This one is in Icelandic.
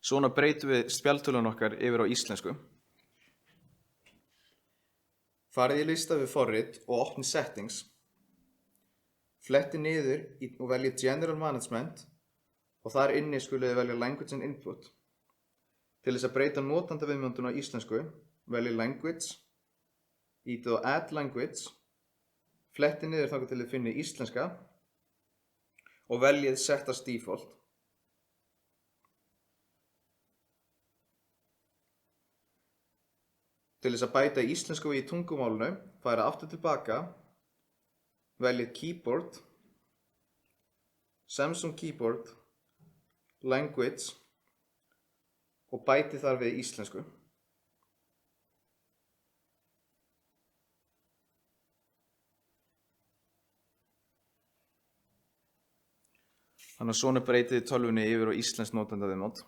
Svona breytum við spjaldtölun okkar yfir á íslensku. Farið í lista við forrit og opnið Settings. Flettið niður og veljið General Management og þar inni skuluð þið velja Language and Input. Til þess að breyta notandaviðmyndun á íslensku, veljið Language, ítið á Add Language, flettið niður þangað til þið finnið íslenska og veljið Set as Default. Til þess að bæta íslensku í tungumálinu, fara aftur tilbaka, veljið Keyboard, Samsung Keyboard, Language og bætið þar við íslensku. Þannig að svona breytið þið tölvunni yfir á íslenskt notandaviðmót.